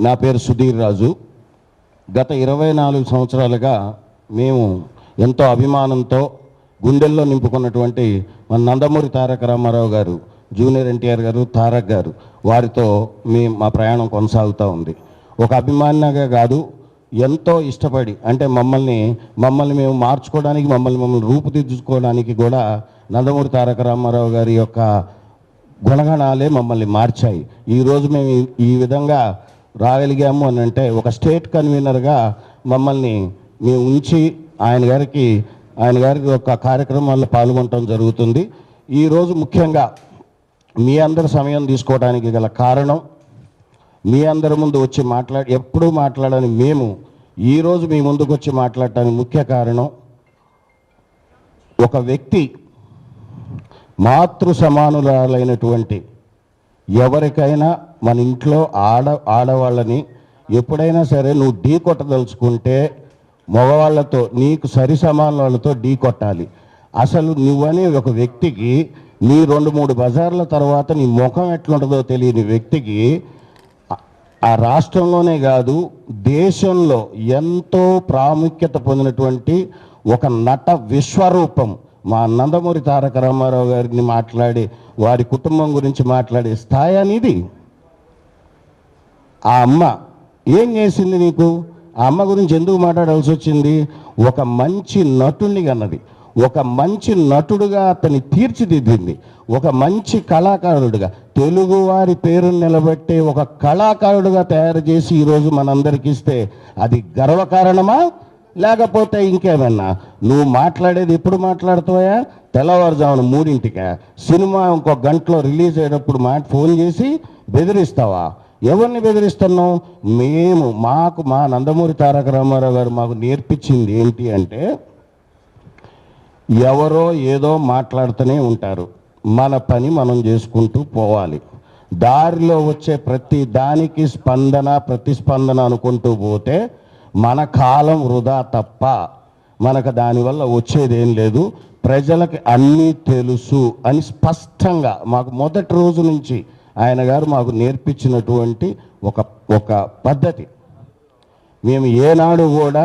నా పేరు సుధీర్ రాజు. గత 24 సంవత్సరాలుగా మేము ఎంతో అభిమానంతో గుండెల్లో నింపుకున్నటువంటి మన నందమూరి తారక రామారావు గారు, జూనియర్ ఎన్టీఆర్ గారు, తారక్ గారు, వారితో మా ప్రయాణం కొనసాగుతూ ఉంది. ఒక అభిమానిగా కాదు, ఎంతో ఇష్టపడి, అంటే మమ్మల్ని మేము మార్చుకోవడానికి, మమ్మల్ని రూపుదిద్దుకోవడానికి కూడా నందమూరి తారక రామారావు గారి యొక్క గుణగణాలే మమ్మల్ని మార్చాయి. ఈరోజు మేము ఈ విధంగా రాగలిగాము అని అంటే ఒక స్టేట్ కన్వీనర్గా మమ్మల్ని మేము ఉంచి ఆయన గారి యొక్క కార్యక్రమాల్లో పాల్గొనడం జరుగుతుంది. ఈరోజు ముఖ్యంగా మీ అందరి సమయం తీసుకోవడానికి గల కారణం, మీ అందరి ముందు వచ్చి ఎప్పుడూ మాట్లాడని మేము ఈరోజు మీ ముందుకు వచ్చి మాట్లాడటానికి ముఖ్య కారణం, ఒక వ్యక్తి మాతృ సమానురాలైనటువంటి ఎవరికైనా మన ఇంట్లో ఆడవాళ్ళని ఎప్పుడైనా సరే నువ్వు ఢీ కొట్టదలుచుకుంటే మగవాళ్ళతో, నీకు సరి సమానులతో ఢీ కొట్టాలి. అసలు నువ్వనే ఒక వ్యక్తికి నీ 2-3 బజార్ల తర్వాత నీ ముఖం ఎట్లుంటుందో తెలియని వ్యక్తికి ఆ రాష్ట్రంలోనే కాదు దేశంలో ఎంతో ప్రాముఖ్యత పొందినటువంటి ఒక నట విశ్వరూపం మా నందమూరి తారక రామారావు గారిని మాట్లాడి వారి కుటుంబం గురించి మాట్లాడే స్థాయి అనేది. ఆ అమ్మ ఏం చేసింది నీకు? ఆ అమ్మ గురించి ఎందుకు మాట్లాడాల్సి వచ్చింది? ఒక మంచి నటుడిని కన్నది, ఒక మంచి నటుడుగా అతన్ని తీర్చిదిద్దింది, ఒక మంచి కళాకారుడుగా, తెలుగువారి పేరును నిలబెట్టే ఒక కళాకారుడుగా తయారు చేసి ఈరోజు మనందరికీ ఇస్తే అది గర్వకారణమా లేకపోతే ఇంకేమన్నా? నువ్వు మాట్లాడేది ఎప్పుడు మాట్లాడుతావా? తెల్లవారుజామున 3ంటికా? సినిమా ఇంకో గంటలో రిలీజ్ అయ్యేటప్పుడు ఫోన్ చేసి బెదిరిస్తావా? ఎవరిని బెదిరిస్తున్నావు? మా నందమూరి తారక రామారావు గారు మాకు నేర్పించింది ఏంటి అంటే, ఎవరో ఏదో మాట్లాడుతూనే ఉంటారు, మన పని మనం చేసుకుంటూ పోవాలి. దారిలో వచ్చే ప్రతి దానికి ప్రతిస్పందన అనుకుంటూ పోతే మన కాలం వృధా తప్ప మనకు దానివల్ల వచ్చేదేం లేదు. ప్రజలకి అన్నీ తెలుసు అని స్పష్టంగా మాకు మొదటి రోజు నుంచి ఆయన గారు మాకు నేర్పించినటువంటి ఒక పద్ధతి. మేము ఏనాడు కూడా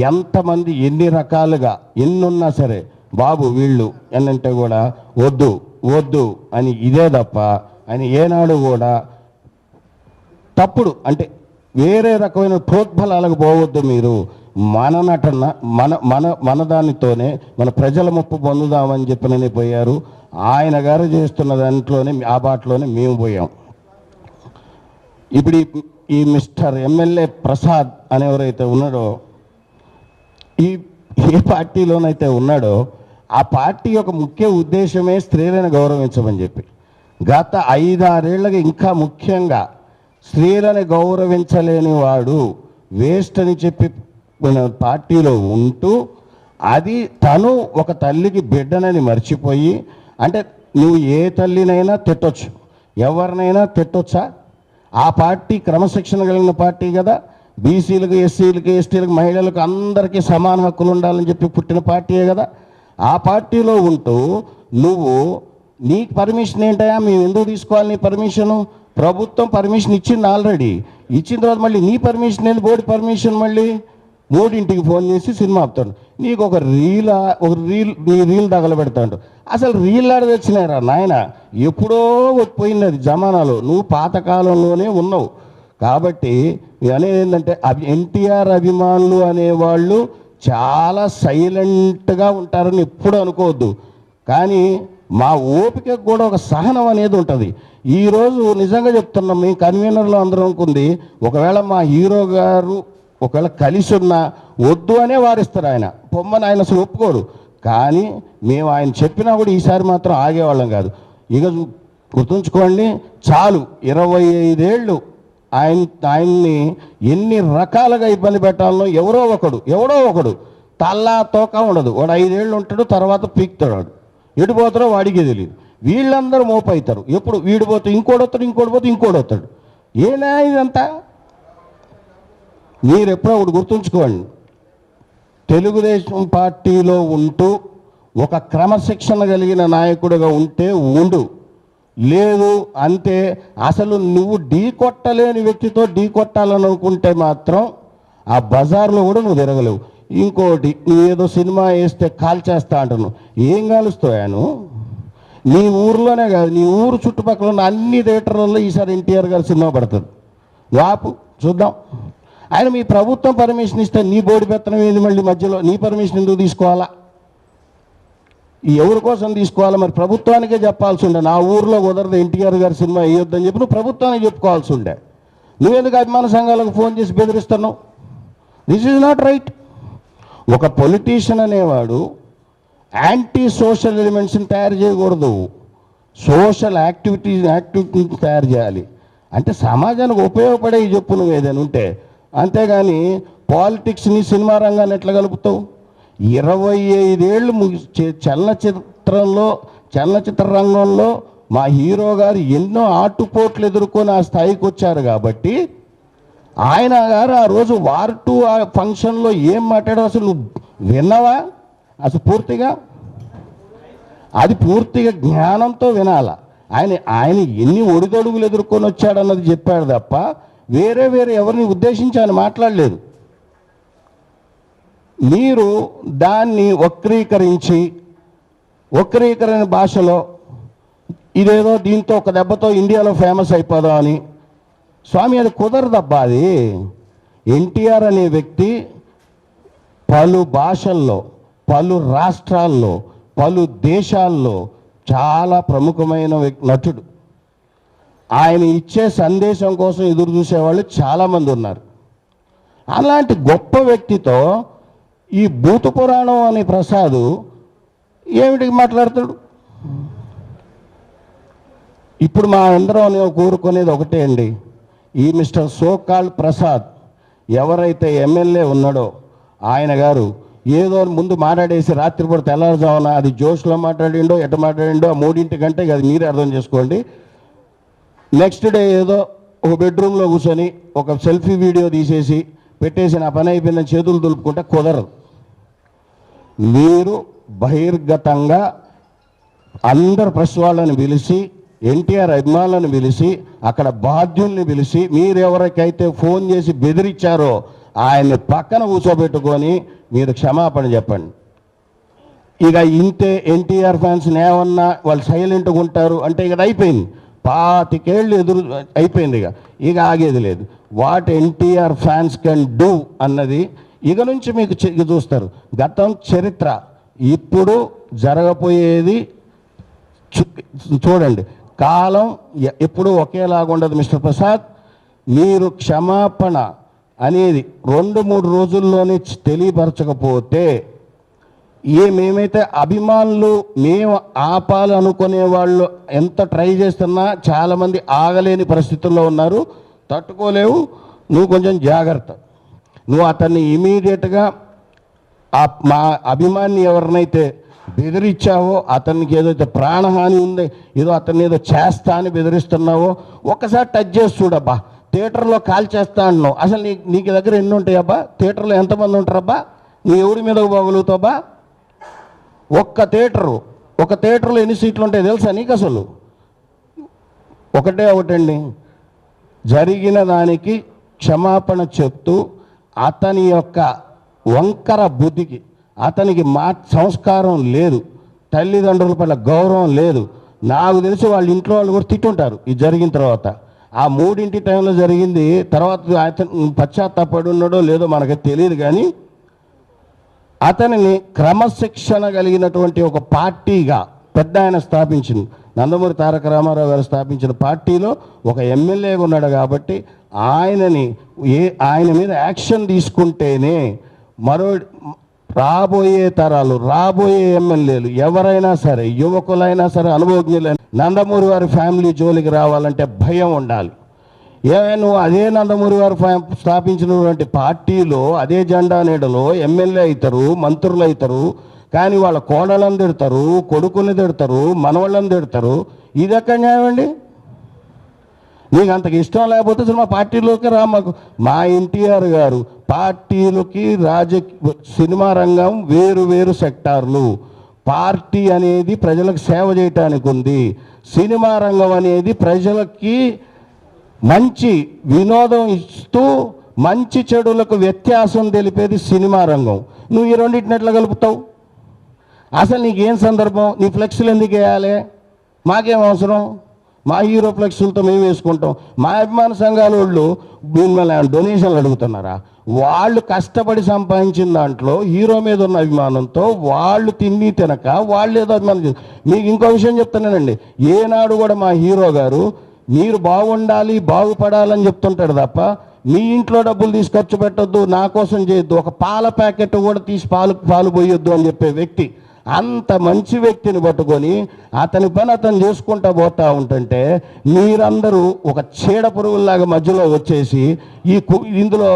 ఎంతమంది ఎన్ని రకాలుగా ఎన్నున్నా సరే, బాబు వీళ్ళు ఏంటంటే కూడా వద్దు అని ఇదే తప్ప ఆయన ఏనాడు కూడా తప్పుడు అంటే వేరే రకమైన ప్రోద్బలాలకు పోవద్దు. మీరు మన నటన మన దానితోనే మన ప్రజల ముప్పు పొందుదామని చెప్పినని పోయారు. ఆయన గారు చేస్తున్న దాంట్లోనే ఆ బాటలోనే మేము పోయాం. ఇప్పుడు ఈ మిస్టర్ ఎమ్మెల్యే ప్రసాద్ అనేవరైతే ఉన్నాడో, ఏ పార్టీలోనైతే ఉన్నాడో ఆ పార్టీ యొక్క ముఖ్య ఉద్దేశమే స్త్రీలను గౌరవించమని చెప్పి, గత 5-6 ఏళ్ళకి ఇంకా ముఖ్యంగా స్త్రీలను గౌరవించలేని వాడు వేస్ట్ అని చెప్పి పార్టీలో ఉంటూ, అది తను ఒక తల్లికి బిడ్డనని మర్చిపోయి, అంటే నువ్వు ఏ తల్లినైనా తిట్టొచ్చు, ఎవరినైనా తిట్టొచ్చా? ఆ పార్టీ క్రమశిక్షణ కలిగిన పార్టీ కదా, బీసీలకు, ఎస్సీలకు, ఎస్టీలకు, మహిళలకు అందరికీ సమాన హక్కులు ఉండాలని చెప్పి పుట్టిన పార్టీయే కదా. ఆ పార్టీలో ఉంటూ నీకు పర్మిషన్ ఏంటయా? మేము ఎందుకు తీసుకోవాలి నీ పర్మిషను? ప్రభుత్వం పర్మిషన్ ఇచ్చింది, ఆల్రెడీ ఇచ్చిన తర్వాత మళ్ళీ నీ పర్మిషన్ ఏంది? బోర్డు పర్మిషన్ మళ్ళీ 3ంటికి ఫోన్ చేసి సినిమా ఆపుతాడు. నీకు ఒక రీల్ తగలబెడతాడు. అసలు రీల్ ఆడ తెచ్చినారా నాయన? ఎప్పుడో పోయింది అది జమానాలో. నువ్వు పాతకాలంలోనే ఉన్నావు. కాబట్టి అనేది ఏంటంటే, ఎన్టీఆర్ అభిమానులు అనేవాళ్ళు చాలా సైలెంట్గా ఉంటారని ఎప్పుడు అనుకోవద్దు. కానీ మా ఓపికకు కూడా ఒక సహనం అనేది ఉంటుంది. ఈరోజు నిజంగా చెప్తున్నాం, మీ కన్వీనర్లో అందరం అనుకుంది, ఒకవేళ మా హీరో గారు ఒకవేళ కలిసి ఉన్నా వద్దు అనే వారిస్తారు. ఆయన పొమ్మని ఆయన అసలు ఒప్పుకోడు. కానీ మేము ఆయన చెప్పినా కూడా ఈసారి మాత్రం ఆగేవాళ్ళం కాదు. ఇక గుర్తుంచుకోండి, చాలు 25 ఏళ్ళు ఆయన్ని ఎన్ని రకాలుగా ఇబ్బంది పెట్టాలనో ఎవడో ఒకడు తల్లా తోక ఉండదు. వాడు 5 ఏళ్ళు ఉంటాడు, తర్వాత పీక్తాడు. ఎడిపోతారో వాడికే తెలియదు. వీళ్ళందరూ మోపవుతారు. ఎప్పుడు వీడిపోతే ఇంకోటి వస్తాడు. ఏనా ఇదంతా? మీరు ఎప్పుడో ఒకటి గుర్తుంచుకోండి, తెలుగుదేశం పార్టీలో ఉంటూ ఒక క్రమశిక్షణ కలిగిన నాయకుడిగా ఉంటే లేదు అంతే. అసలు నువ్వు ఢీ కొట్టలేని వ్యక్తితో ఢీ కొట్టాలని అనుకుంటే మాత్రం ఆ బజార్లో కూడా నువ్వు తిరగలేవు. ఇంకోటి, నువ్వు ఏదో సినిమా వేస్తే కాల్చేస్తా అంటున్నావు. ఏం కాలుస్తావు? నీ ఊర్లోనే కాదు, నీ ఊరు చుట్టుపక్కల ఉన్న అన్ని థియేటర్లలో ఈసారి ఎన్టీఆర్ గారి సినిమా పడుతుంది. వాపు చూద్దాం. ఆయన మీ ప్రభుత్వం పర్మిషన్ ఇస్తే నీ బోడి పెత్తనం ఏది? మళ్ళీ మధ్యలో నీ పర్మిషన్ ఎందుకు తీసుకోవాలా? ఎవరి కోసం తీసుకోవాలా? మరి ప్రభుత్వానికే చెప్పాల్సి ఉండే, నా ఊర్లో కుదరదు ఎన్టీఆర్ గారి సినిమా వేయొద్దని చెప్పి నువ్వు ప్రభుత్వానికి చెప్పుకోవాల్సి ఉండే. నువ్వెందుకు అభిమాన సంఘాలకు ఫోన్ చేసి బెదిరిస్తున్నావు? This is not right. ఒక పొలిటీషియన్ అనేవాడు యాంటీ సోషల్ ఎలిమెంట్స్ని తయారు చేయకూడదు, సోషల్ యాక్టివిటీని తయారు చేయాలి. అంటే సమాజానికి ఉపయోగపడే చెప్పు నువ్వు ఏదైనా ఉంటే. అంతేగాని పాలిటిక్స్ని సినిమా రంగాన్ని ఎట్లా కలుపుతావు? 25 ఏళ్ళు చలనచిత్ర రంగంలో మా హీరో గారు ఎన్నో ఆటుపోట్లు ఎదుర్కొని ఆ స్థాయికి వచ్చారు. కాబట్టి ఆయన గారు ఆ రోజు వార్ 2 ఆ ఫంక్షన్లో ఏం మాట్లాడారు అసలు నువ్వు విన్నావా? అసలు పూర్తిగా అది పూర్తిగా జ్ఞానంతో వినాలా. ఆయన ఎన్ని ఒడిదొడుగులు ఎదుర్కొని వచ్చాడన్నది చెప్పాడు తప్ప వేరే ఎవరిని ఉద్దేశించి ఆయన మాట్లాడలేదు. మీరు దాన్ని వక్రీకరణ భాషలో ఇదేదో దీంతో ఒక దెబ్బతో ఇండియాలో ఫేమస్ అయిపోదాం అని, స్వామి అది కుదరదబ్బా. అది ఎన్టీఆర్ అనే వ్యక్తి పలు భాషల్లో, పలు రాష్ట్రాల్లో, పలు దేశాల్లో చాలా ప్రముఖమైన నటుడు. ఆయన ఇచ్చే సందేశం కోసం ఎదురు చూసేవాళ్ళు చాలామంది ఉన్నారు. అలాంటి గొప్ప వ్యక్తితో ఈ భూత పురాణం అనే ప్రసాద్ ఏమిటికి మాట్లాడతాడు? ఇప్పుడు మా అందరం కోరుకునేది ఒకటే అండి, ఈ మిస్టర్ సోకాల్ ప్రసాద్ ఎవరైతే ఎమ్మెల్యే ఉన్నాడో ఆయన గారు ఏదో ముందు మాట్లాడేసి రాత్రిపూట తెల్లారుజామున అది జోష్లో మాట్లాడిండో ఎట్ట మాట్లాడిండో ఆ 3 గంటే అది మీరే అర్థం చేసుకోండి. నెక్స్ట్ డే ఏదో ఒక బెడ్రూమ్లో కూర్చొని ఒక సెల్ఫీ వీడియో తీసేసి పెట్టేసి నా పని అయిపోయిందని చేతులు దులుపుకుంటే కుదరదు. మీరు బహిర్గతంగా అందరు ప్రెస్ వాళ్ళని పిలిచి, ఎన్టీఆర్ అభిమానులను పిలిచి, అక్కడ బాధ్యుల్ని పిలిచి, మీరు ఎవరికైతే ఫోన్ చేసి బెదిరించారో ఆయన్ని పక్కన కూర్చోబెట్టుకొని మీరు క్షమాపణ చెప్పండి. ఇక ఇంతే ఎన్టీఆర్ ఫ్యాన్స్ ఏమన్నా వాళ్ళు సైలెంట్గా ఉంటారు అంటే ఇక అయిపోయింది. 25 ఏళ్ళు ఎదురు అయిపోయింది. ఇక ఆగేది లేదు. What NTR fans can do అన్నది ఇక నుంచి మీకు చూస్తారు. గతం, చరిత్ర, ఇప్పుడు జరగబోయేది చూడండి. కాలం ఎప్పుడూ ఒకేలాగా ఉండదు మిస్టర్ ప్రసాద్. మీరు క్షమాపణ అనేది 2-3 రోజుల్లోనే తెలియపరచకపోతే మేమైతే అభిమానులు మేము ఆపాలనుకునే వాళ్ళు ఎంత ట్రై చేస్తున్నా చాలామంది ఆగలేని పరిస్థితుల్లో ఉన్నారు, తట్టుకోలేవు. నువ్వు కొంచెం జాగ్రత్త. నువ్వు అతన్ని ఇమీడియట్గా మా అభిమాని ఎవరినైతే బెదిరించావో, అతనికి ఏదైతే ప్రాణహాని ఉందో, ఏదో అతన్ని ఏదో చేస్తా అని బెదిరిస్తున్నావో ఒక్కసారి టచ్ చేసి చూడబ్బా. థియేటర్లో కాల్ చేస్తా అన్నావు, అసలు నీకు దగ్గర ఎన్ని ఉంటాయబ్బా? థియేటర్లో ఎంతమంది ఉంటారబ్బా? నువ్వు ఎవరి మీద పోగలుగుతావబ్బా? ఒక థియేటర్లో ఎన్ని సీట్లు ఉంటాయి తెలుసా నీకు? అసలు ఒకటండి, జరిగిన దానికి క్షమాపణ చెప్తూ అతని యొక్క వంకర బుద్ధికి, అతనికి సంస్కారం లేదు, తల్లిదండ్రుల పట్ల గౌరవం లేదు. నాకు తెలిసి వాళ్ళ ఇంట్లో వాళ్ళు కూడా తిట్టుంటారు ఇది జరిగిన తర్వాత. ఆ 3 టైంలో జరిగింది. తర్వాత అతను పశ్చాత్తాపడి ఉన్నాడో లేదో మనకు తెలియదు, కానీ అతనిని క్రమశిక్షణ కలిగినటువంటి ఒక పార్టీగా పెద్ద ఆయన స్థాపించింది. నందమూరి తారక రామారావు గారు స్థాపించిన పార్టీలో ఒక ఎమ్మెల్యేగా ఉన్నాడు. కాబట్టి ఆయన మీద యాక్షన్ తీసుకుంటేనే రాబోయే తరాలు, రాబోయే ఎమ్మెల్యేలు ఎవరైనా సరే, యువకులైనా సరే, అనుభవజ్ఞులైన నందమూరి వారి ఫ్యామిలీ జోలికి రావాలంటే భయం ఉండాలి. నువ్వు అదే నందమూరి వారు స్థాపించినటువంటి పార్టీలో అదే జెండా నీడలో ఎమ్మెల్యే అవుతారు, మంత్రులు అవుతారు, కానీ వాళ్ళ కోడలను తిడతారు, కొడుకుని తిడతారు, మనవాళ్ళని తిడతారు. ఇది ఎక్కడ న్యాయం అండి? నీకు అంతకు ఇష్టం లేకపోతే మా పార్టీలోకి రా. మా ఎన్టీఆర్ గారు పార్టీలకి సినిమా రంగం వేరు సెక్టార్లు. పార్టీ అనేది ప్రజలకు సేవ చేయటానికి ఉంది. సినిమా రంగం అనేది ప్రజలకి మంచి వినోదం ఇస్తూ మంచి చెడులకు వ్యత్యాసం తెలిపేది సినిమా రంగం. నువ్వు ఈ రెండింటిని ఎట్లా కలుపుతావు? అసలు నీకేం సందర్భం? నీ ఫ్లెక్స్లు ఎందుకు వేయాలి? మాకేం అవసరం? మా హీరో ఫ్లెక్స్లతో మేము వేసుకుంటాం. మా అభిమాన సంఘాల వాళ్ళు మిమ్మల్ని డొనేషన్లు అడుగుతున్నారా? వాళ్ళు కష్టపడి సంపాదించిన దాంట్లో హీరో మీద ఉన్న అభిమానంతో వాళ్ళు తిని తినక వాళ్ళు ఏదో అభిమానం. మీకు ఇంకో విషయం చెప్తున్నానండి, ఏనాడు కూడా మా హీరో గారు మీరు బాగుండాలి బాగుపడాలని చెప్తుంటాడు తప్ప మీ ఇంట్లో డబ్బులు తీసి ఖర్చు పెట్టొద్దు, నా కోసం చేయొద్దు, ఒక పాల ప్యాకెట్ కూడా తీసి పాలు పోయొద్దు అని చెప్పే వ్యక్తి. అంత మంచి వ్యక్తిని పట్టుకొని అతని పని అతను చేసుకుంటా పోతూ ఉంటుంటే మీరందరూ ఒక చీడ పురుగుల్లాగా మధ్యలో వచ్చేసి ఇందులో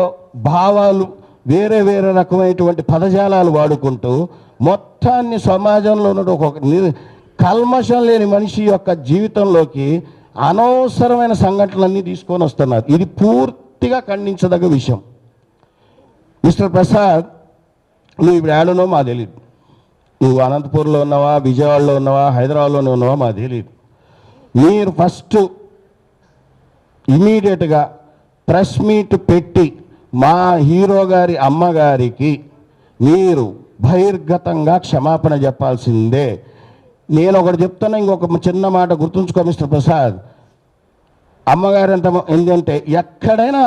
భావాలు వేరే వేరే రకమైనటువంటి పదజాలాలు వాడుకుంటూ మొత్తాన్ని సమాజంలో ఉన్న ఒక కల్మషం లేని మనిషి యొక్క జీవితంలోకి అనవసరమైన సంఘటనలన్నీ తీసుకొని వస్తున్నారు. ఇది పూర్తిగా ఖండించదగ్గ విషయం. మిస్టర్ ప్రసాద్, నువ్వు ఇప్పుడు ఏడునో మాకు తెలియదు. నువ్వు అనంతపూర్లో ఉన్నావా, విజయవాడలో ఉన్నావా, హైదరాబాద్లోనే ఉన్నావా మాకు తెలియదు. మీరు ఫస్ట్ ఇమీడియట్గా ప్రెస్ మీట్ పెట్టి మా హీరో గారి అమ్మగారికి మీరు బహిర్గతంగా క్షమాపణ చెప్పాల్సిందే. నేను ఒకటి చెప్తున్నా, ఇంకొక చిన్న మాట గుర్తుంచుకో మిస్టర్ ప్రసాద్. అమ్మగారు ఏంటంటే ఎక్కడైనా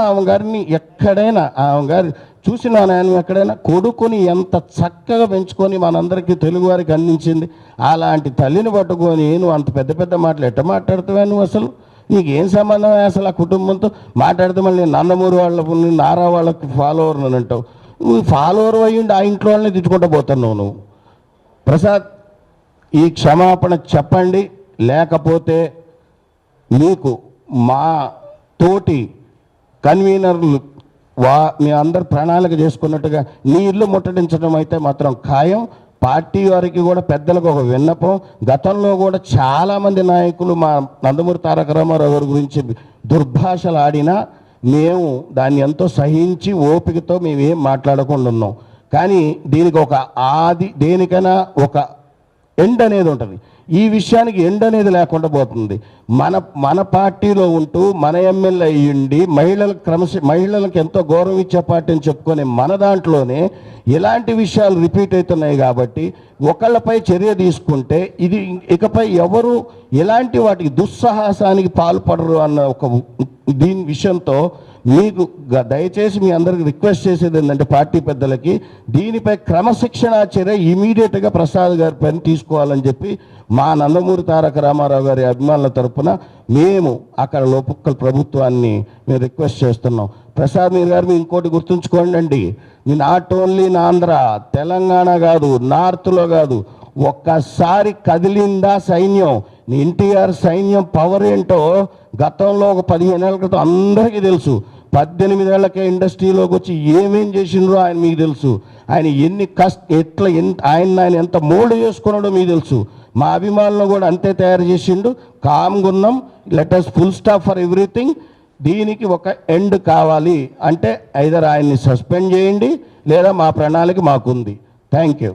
ఆమెగారి చూసినా నేను ఎక్కడైనా కొడుకుని ఎంత చక్కగా పెంచుకొని మనందరికీ తెలుగువారికి అందించింది. అలాంటి తల్లిని పట్టుకొని నువ్వు అంత పెద్ద పెద్ద మాటలు ఎట్ట మాట్లాడుతావా? నువ్వు అసలు నీకేం సంబంధం అసలు ఆ కుటుంబంతో మాట్లాడితే? మళ్ళీ నందమూరి వాళ్ళకు నారా వాళ్ళకి ఫాలోవర్ అని అంటావు. నువ్వు ఫాలోవర్ అయ్యిండి ఆ ఇంట్లో వాళ్ళని తిట్టుకుంటూ పోతున్నావు నువ్వు. ప్రసాద్, ఈ క్షమాపణ చెప్పండి, లేకపోతే మీకు మా తోటి కన్వీనర్లు మీ అందరు ప్రణాళిక చేసుకున్నట్టుగా నీ ఇల్లు ముట్టడించడం అయితే మాత్రం ఖాయం. పార్టీ వారికి కూడా పెద్దలకు ఒక విన్నపం, గతంలో కూడా చాలామంది నాయకులు మా నందమూరి తారక రామారావు గారి గురించి దుర్భాషలు ఆడినా మేము దాన్ని ఎంతో సహించి ఓపికతో మేము ఏం మాట్లాడకుండా ఉన్నాం. కానీ దీనికి దేనికైనా ఒక ఎండ్ అనేది ఉంటుంది. ఈ విషయానికి ఎండ్ అనేది లేకుండా పోతుంది. మన పార్టీలో ఉంటూ మన ఎమ్మెల్యే అయ్యిండి మహిళలకు ఎంతో గౌరవం ఇచ్చే పార్టీ అని చెప్పుకొని మన దాంట్లోనే ఇలాంటి విషయాలు రిపీట్ అవుతున్నాయి. కాబట్టి ఒకళ్ళపై చర్య తీసుకుంటే ఇది ఇకపై ఎవరు ఎలాంటి వాటికి దుస్సాహసానికి పాల్పడరు అన్న ఒక దీని విషయంతో మీకు దయచేసి మీ అందరికి రిక్వెస్ట్ చేసేది ఏంటంటే పార్టీ పెద్దలకి దీనిపై క్రమశిక్షణ చర్య ఇమీడియట్గా ప్రసాద్ గారి పైన తీసుకోవాలని చెప్పి మా నందమూరి తారక రామారావు గారి అభిమానుల తరఫున మేము అక్కడ లోపల ప్రభుత్వాన్ని మేము రిక్వెస్ట్ చేస్తున్నాం. ప్రసాద్ గారు మీరు ఇంకోటి గుర్తుంచుకోండి అండి, me not only in Andhra, Telangana కాదు, నార్త్లో కాదు, ఒక్కసారి కదిలిందా సైన్యం, ఎన్టీఆర్ సైన్యం పవర్ ఏంటో గతంలో ఒక 15 ఏళ్ల క్రితం అందరికీ తెలుసు. 18 ఏళ్లకే ఇండస్ట్రీలోకి వచ్చి ఏమేం చేసిండ్రో ఆయన మీకు తెలుసు. ఆయన ఆయన ఎంత మోల్డ్ చేసుకున్నాడో మీకు తెలుసు. మా అభిమానులు కూడా అంతే తయారు చేసిండు. కామ్గున్నాం, let us full stop for everything. దీనికి ఒక ఎండ్ కావాలి అంటే ఐదర్ ఆయన్ని సస్పెండ్ చేయండి లేదా మా ప్రణాళిక మాకుంది. Thank you.